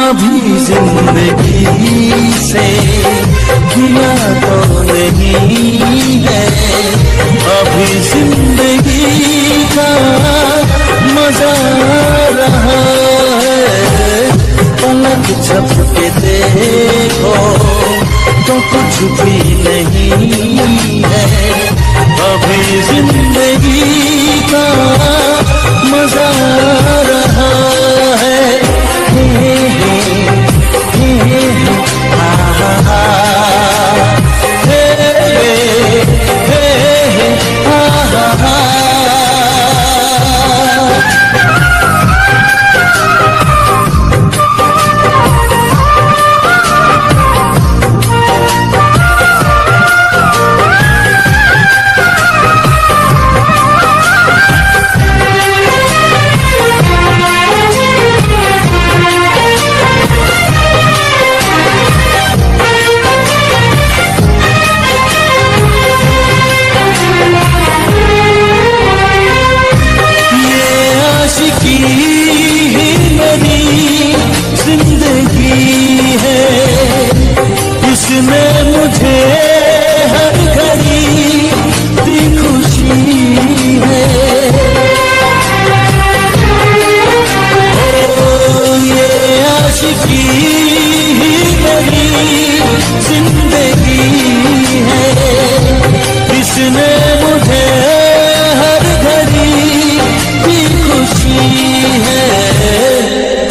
अभी जिंदगी से गिला तो नहीं है, अभी जिंदगी का मजा रहा है। पलक झपके देखो तो कुछ भी नहीं है, अभी जिंदगी का मजा रहा है।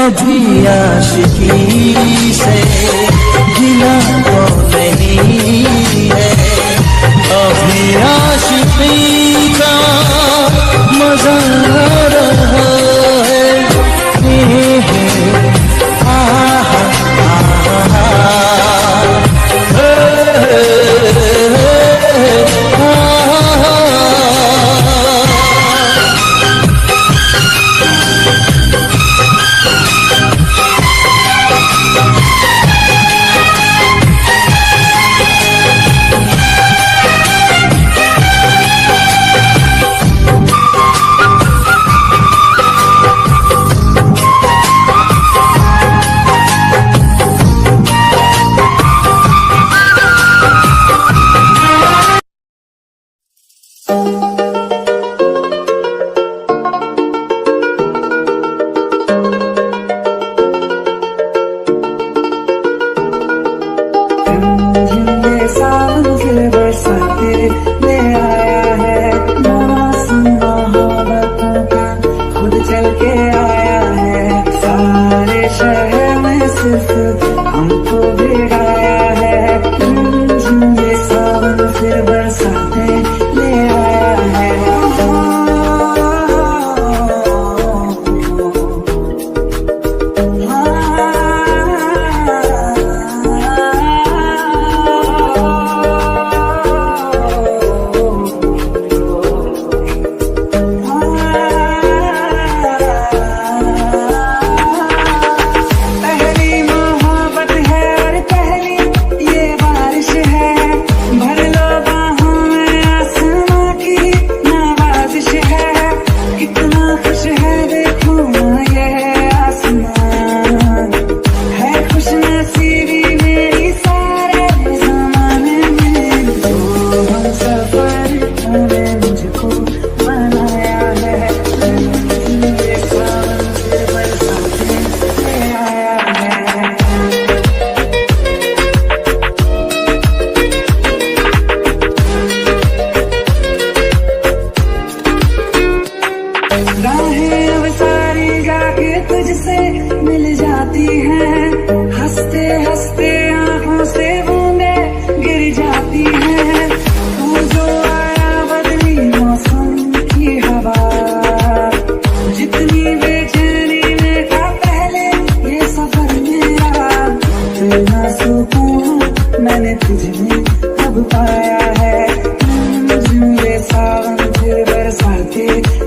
अभी आशिकी से गिला तो नहीं है, अभी आशिकी का मजा रहा है।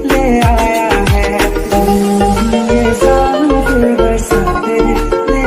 ले आया है, ये सावन फिर बरसाते ले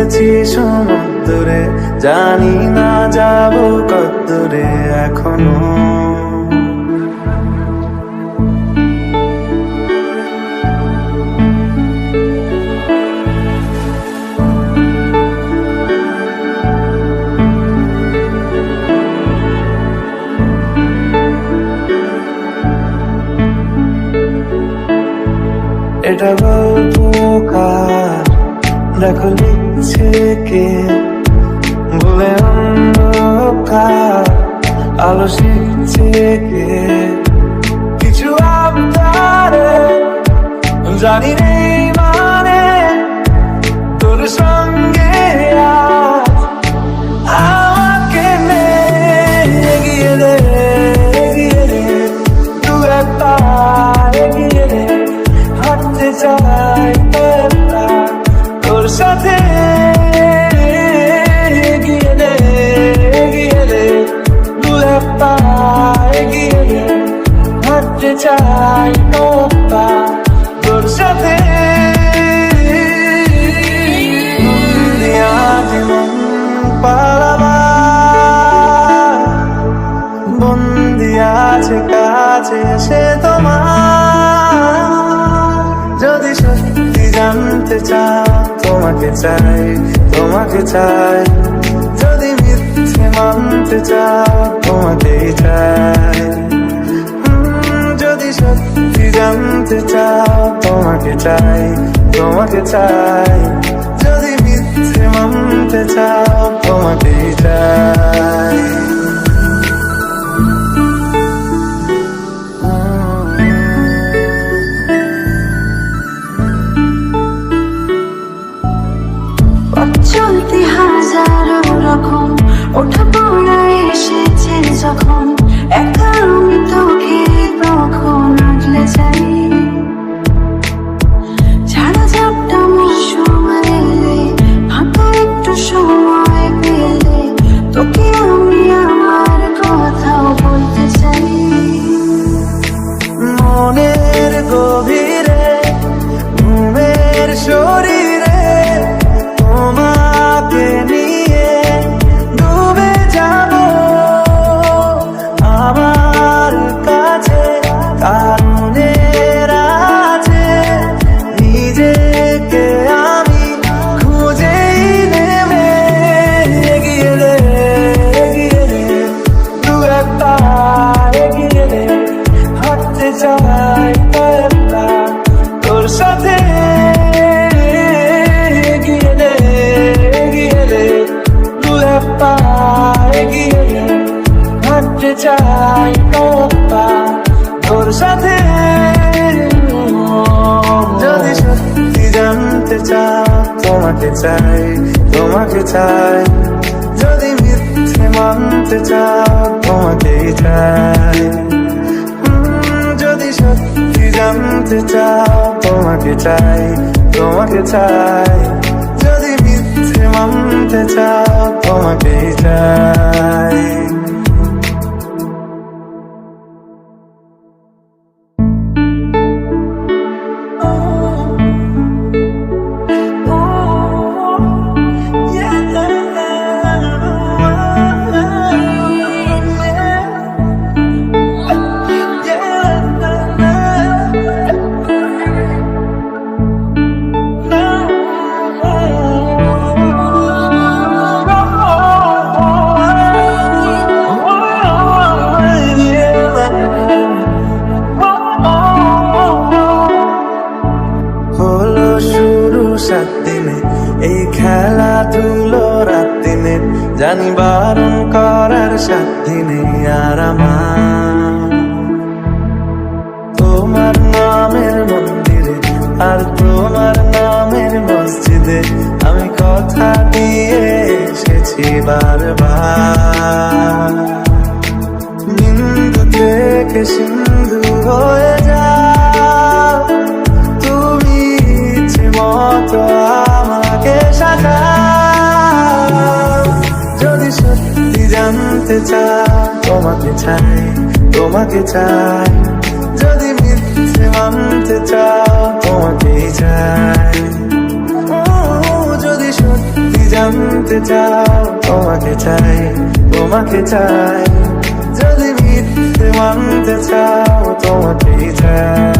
এসেছি সমুদ্রে, জানি না যাব কতদূরে এখনো। এটা গল্পকার, দেখো লিখছে কে, বলে অন্ধকার আলো শিখছে কে। কিছু আবদারে জানি নেই মানে, তোর সঙ্গে আজ আমাকে নে, এগিয়ে দে এগিয়ে দে, দু একটা এগিয়ে দে, হাঁটতে চাই তোর সাথে, এগিয়ে দে এগিয়ে দে, দু একটা এগিয়ে দে, হাঁটতে চাই তোর সাথে। মন পালাবা বন্দি আছে কাছে সে তোমার, যদি সত্যি জানতে চাও তোমাকে চাই তোমাকে চাই, যদি মিথ্যে মানতে চাও তোমাকেই চাই। যদি সত্যি জানতে চাও তোমাকে চাই তোমাকে চাই, যদি মিথ্যে মানতে চাও তোমাকেই চাই। চলতে হাজারো রকম ওঠা পড়া এসেছে যখন, একা আমি তোকে তখন আগলে যাই। ছাড়া ঝাপটা মৌসুম এলে, ফাঁকা একটু সময় পেলে, তোকে আমি আমার কথাও বলতে চাই। মনের গভীরে ঘুমের শরীরে তোমাকে নিয়ে ডুবে যাব, আমার কাছে কারণের আছে, নিজেকে আমি খুঁজেই নেবে, এগিয়ে দে এগিয়ে দে, দু একটা এগিয়ে দে, হাঁটতে চাই তোর সাথে, এগিয়ে দে এগিয়ে দে, দু একটা এগিয়ে দে, হাঁটতে চাই তোর সাথে। যদি সত্যি জানতে চাও তোমাকে চাই তোমাকে চাই, যদি মিথ্যে মানতে চাও তোমাকেই চাই। যদি সত্যি জানতে চাও তোমাকে চাই তোমাকে চাই, যদি মিথ্যে মানতে চাও তোমাকেই চাই। সাত দিনে এই খেলাধুলো রাত দিনে, জানি বারণ করার সাত দিনে আর আমার তোমার নামের মন্দিরে আর তোমার নামের মসজিদে আমি কথা দিয়ে এসেছি বারবার। বিন্দু থেকে সিন্ধু হয়ে যাও তুমি, ইচ্ছে মতো আমাকে সাজাও। যদি সত্যি জানতে চাও তোমাকে চাই তোমাকে চাই, যদি মিথ্যে মানতে চাও তোমাকেই চাই। যদি সত্যি জানতে চাও তোমাকে চাই, তোমাকে চাই। যদি মিথ্যে মানতে চাও তোমাকেই চাই।